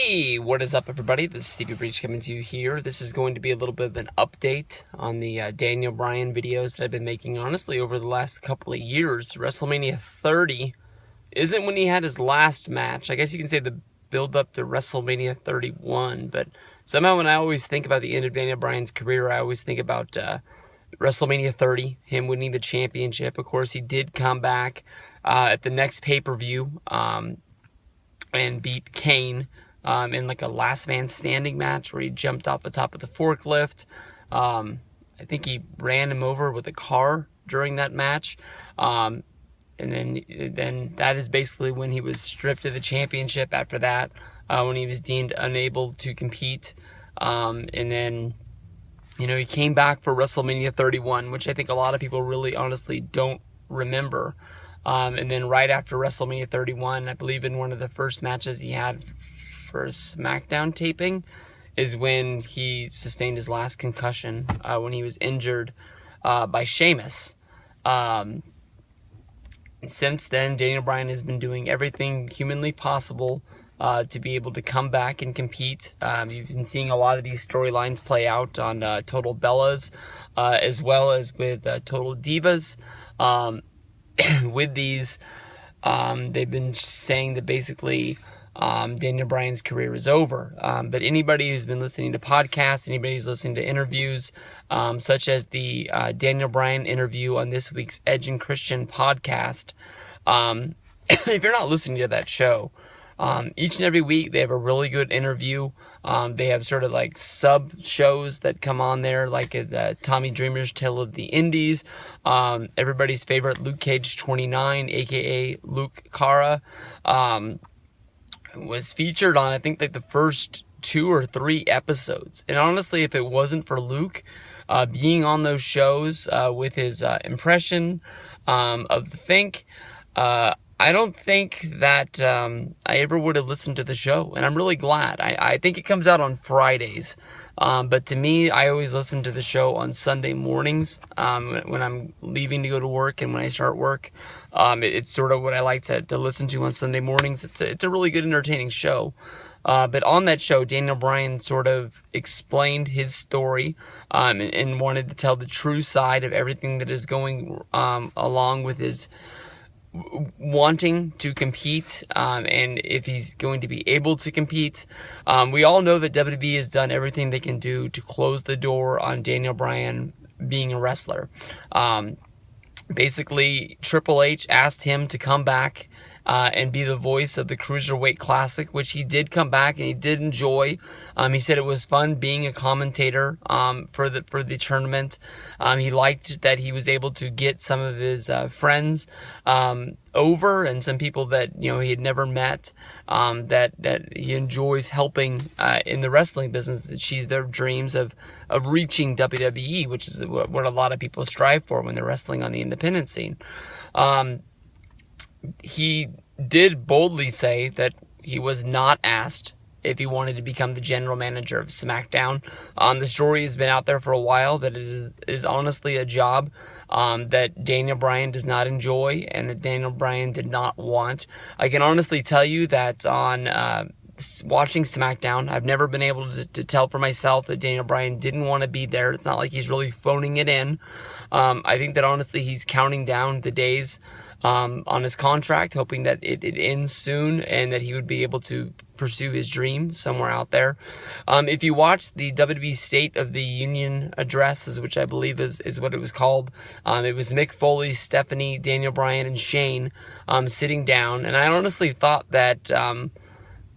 Hey, what is up, everybody? This is Stevie Breach coming to you here. This is going to be a little bit of an update on the Daniel Bryan videos that I've been making, honestly, over the last couple of years. WrestleMania 30 isn't when he had his last match. I guess you can say the build-up to WrestleMania 31, but somehow when I always think about the end of Daniel Bryan's career, I always think about WrestleMania 30, him winning the championship. Of course, he did come back at the next pay-per-view and beat Kane in like a last man standing match where he jumped off the top of the forklift. I think he ran him over with a car during that match. And then that is basically when he was stripped of the championship after that, when he was deemed unable to compete. And then, he came back for WrestleMania 31, which I think a lot of people really honestly don't remember. And then right after WrestleMania 31, I believe in one of the first matches he had for a SmackDown taping, is when he sustained his last concussion, when he was injured by Sheamus. Since then, Daniel Bryan has been doing everything humanly possible to be able to come back and compete. You've been seeing a lot of these storylines play out on Total Bellas, as well as with Total Divas. With these, they've been saying that basically Daniel Bryan's career is over. But anybody who's been listening to podcasts, anybody who's listening to interviews, such as the Daniel Bryan interview on this week's Edge and Christian podcast, if you're not listening to that show, each and every week they have a really good interview. They have sort of like sub shows that come on there, like Tommy Dreamer's Tale of the Indies, everybody's favorite Luke Cage 29, aka Luke Cara, was featured on I think like the first 2 or 3 episodes. And honestly, if it wasn't for Luke being on those shows with his impression of the Think, I don't think that I ever would have listened to the show, and I'm really glad. I think it comes out on Fridays, but to me, I always listen to the show on Sunday mornings when I'm leaving to go to work and when I start work. It's sort of what I like to listen to on Sunday mornings. It's a really good, entertaining show. But on that show, Daniel Bryan sort of explained his story and wanted to tell the true side of everything that is going along with his wanting to compete, and if he's going to be able to compete. We all know that WWE has done everything they can do to close the door on Daniel Bryan being a wrestler. Basically, Triple H asked him to come back and be the voice of the Cruiserweight Classic, which he did come back and he did enjoy. He said it was fun being a commentator for the tournament. He liked that he was able to get some of his friends over, and some people that he had never met, that he enjoys helping in the wrestling business, to achieve their dreams of reaching WWE, which is what a lot of people strive for when they're wrestling on the independent scene. He did boldly say that he was not asked if he wanted to become the general manager of SmackDown. The story has been out there for a while that it is honestly a job that Daniel Bryan does not enjoy and that Daniel Bryan did not want. I can honestly tell you that on watching SmackDown, I've never been able to tell for myself that Daniel Bryan didn't want to be there. It's not like he's really phoning it in. I think that honestly he's counting down the days on his contract, hoping that it ends soon and that he would be able to pursue his dream somewhere out there. If you watch the WWE State of the Union address, which I believe is what it was called, it was Mick Foley, Stephanie, Daniel Bryan, and Shane sitting down, and I honestly thought that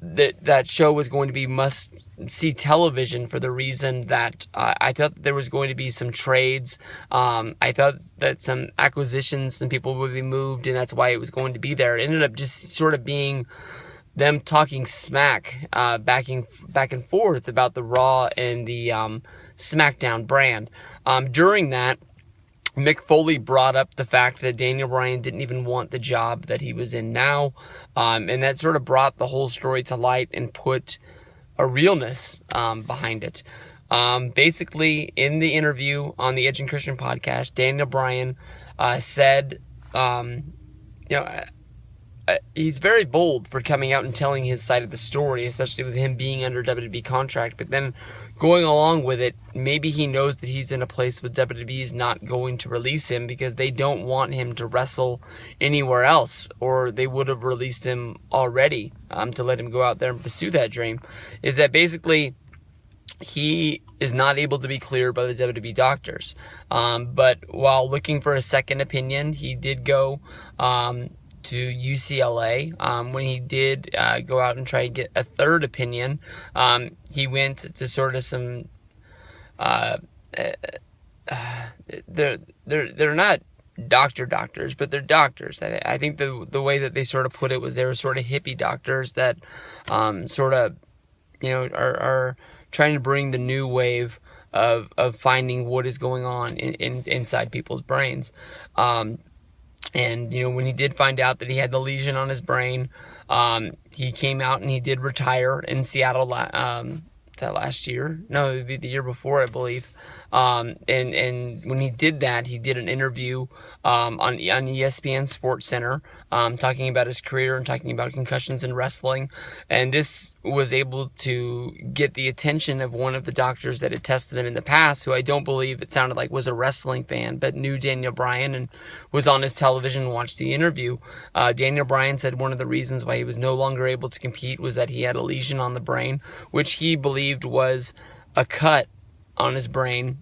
that show was going to be must-see television for the reason that I thought there was going to be some trades. I thought that some acquisitions, some people would be moved, and that's why it was going to be there. It ended up just sort of being them talking smack back and forth about the Raw and the SmackDown brand. During that, Mick Foley brought up the fact that Daniel Bryan didn't even want the job that he was in now, and that sort of brought the whole story to light and put a realness behind it. Basically, in the interview on the Edge and Christian podcast, Daniel Bryan said, he's very bold for coming out and telling his side of the story, especially with him being under WWE contract. But then going along with it, maybe he knows that he's in a place where WWE is not going to release him because they don't want him to wrestle anywhere else, or they would have released him already to let him go out there and pursue that dream. Is that basically he is not able to be cleared by the WWE doctors. But while looking for a second opinion, he did go to UCLA. When he did go out and try to get a third opinion, he went to sort of some they're not doctors, but they're doctors. I think the way that they sort of put it was they were sort of hippie doctors that sort of are trying to bring the new wave of finding what is going on inside people's brains. And when he did find out that he had the lesion on his brain, he came out and he did retire in Seattle last year. No, it would be the year before, I believe. And when he did that, he did an interview on ESPN Sports Center, talking about his career and talking about concussions in wrestling. And this was able to get the attention of one of the doctors that had tested him in the past, who I don't believe, it sounded like, was a wrestling fan, but knew Daniel Bryan and was on his television and watched the interview. Daniel Bryan said one of the reasons why he was no longer able to compete was that he had a lesion on the brain, which he believed was a cut on his brain,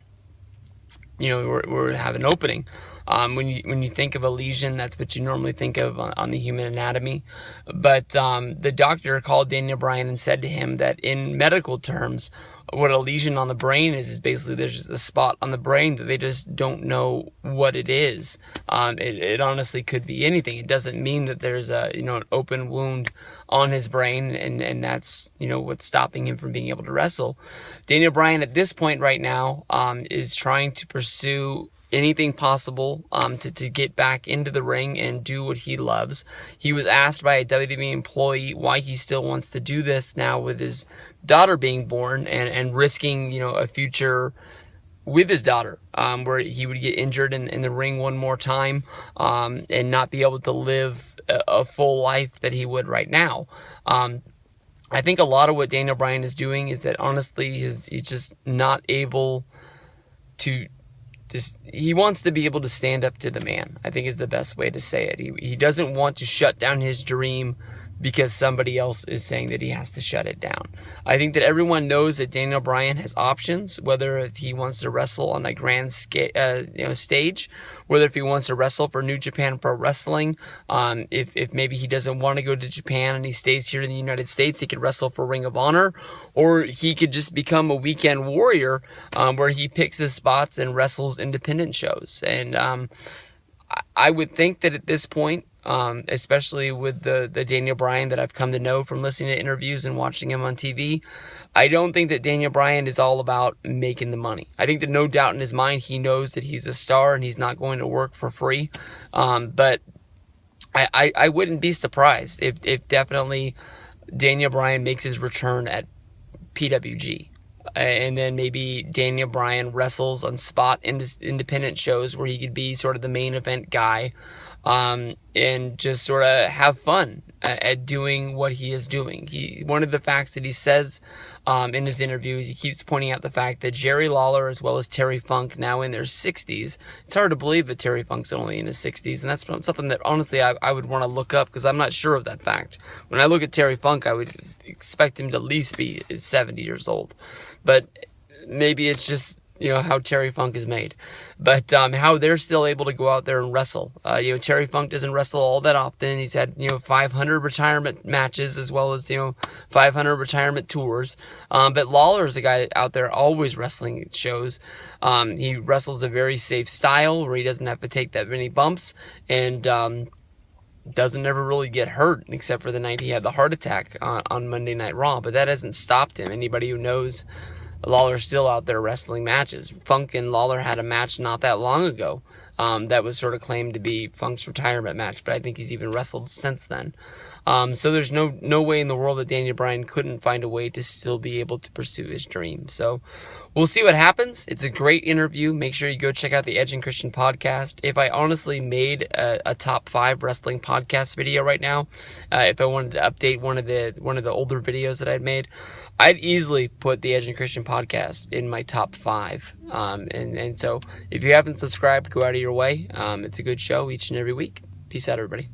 or have an opening. When you think of a lesion, that's what you normally think of on the human anatomy. But the doctor called Daniel Bryan and said to him that in medical terms, what a lesion on the brain is basically there's just a spot on the brain that they just don't know what it is. It honestly could be anything. It doesn't mean that there's an open wound on his brain and that's what's stopping him from being able to wrestle. Daniel Bryan at this point right now is trying to pursue anything possible to get back into the ring and do what he loves. He was asked by a WWE employee why he still wants to do this now with his daughter being born and risking a future with his daughter, where he would get injured in the ring one more time and not be able to live a full life that he would right now. I think a lot of what Daniel Bryan is doing is that honestly he's just not able to. He wants to be able to stand up to the man, I think is the best way to say it. He doesn't want to shut down his dream because somebody else is saying that he has to shut it down. I think that everyone knows that Daniel Bryan has options, whether if he wants to wrestle on a grand stage, whether if he wants to wrestle for New Japan Pro Wrestling, if maybe he doesn't want to go to Japan and he stays here in the United States, he could wrestle for Ring of Honor, or he could just become a weekend warrior where he picks his spots and wrestles independent shows. And I would think that at this point, especially with the Daniel Bryan that I've come to know from listening to interviews and watching him on TV, I don't think that Daniel Bryan is all about making the money. I think that no doubt in his mind he knows that he's a star and he's not going to work for free. But I wouldn't be surprised if definitely Daniel Bryan makes his return at PWG. And then maybe Daniel Bryan wrestles on spot independent shows where he could be sort of the main event guy, and just sort of have fun at doing what he is doing. One of the facts that he says in his interviews, he keeps pointing out the fact that Jerry Lawler as well as Terry Funk, now in their 60s, it's hard to believe that Terry Funk's only in his 60s, and that's something that honestly I would want to look up because I'm not sure of that fact. When I look at Terry Funk, I would expect him to at least be 70 years old, but maybe it's just how Terry Funk is made, but how they're still able to go out there and wrestle. Terry Funk doesn't wrestle all that often. He's had 500 retirement matches as well as 500 retirement tours. But Lawler is a guy out there always wrestling at shows. He wrestles a very safe style where he doesn't have to take that many bumps and doesn't ever really get hurt except for the night he had the heart attack on Monday Night Raw. But that hasn't stopped him. Anybody who knows, Lawler's still out there wrestling matches. Funk and Lawler had a match not that long ago that was sort of claimed to be Funk's retirement match, but I think he's even wrestled since then. So there's no way in the world that Daniel Bryan couldn't find a way to still be able to pursue his dream. So we'll see what happens. It's a great interview. Make sure you go check out the Edge and Christian podcast. If I honestly made a top 5 wrestling podcast video right now, if I wanted to update one of the older videos that I'd made, I'd easily put the Edge and Christian podcast in my top 5. And so if you haven't subscribed, go out of your way. It's a good show each and every week. Peace out, everybody.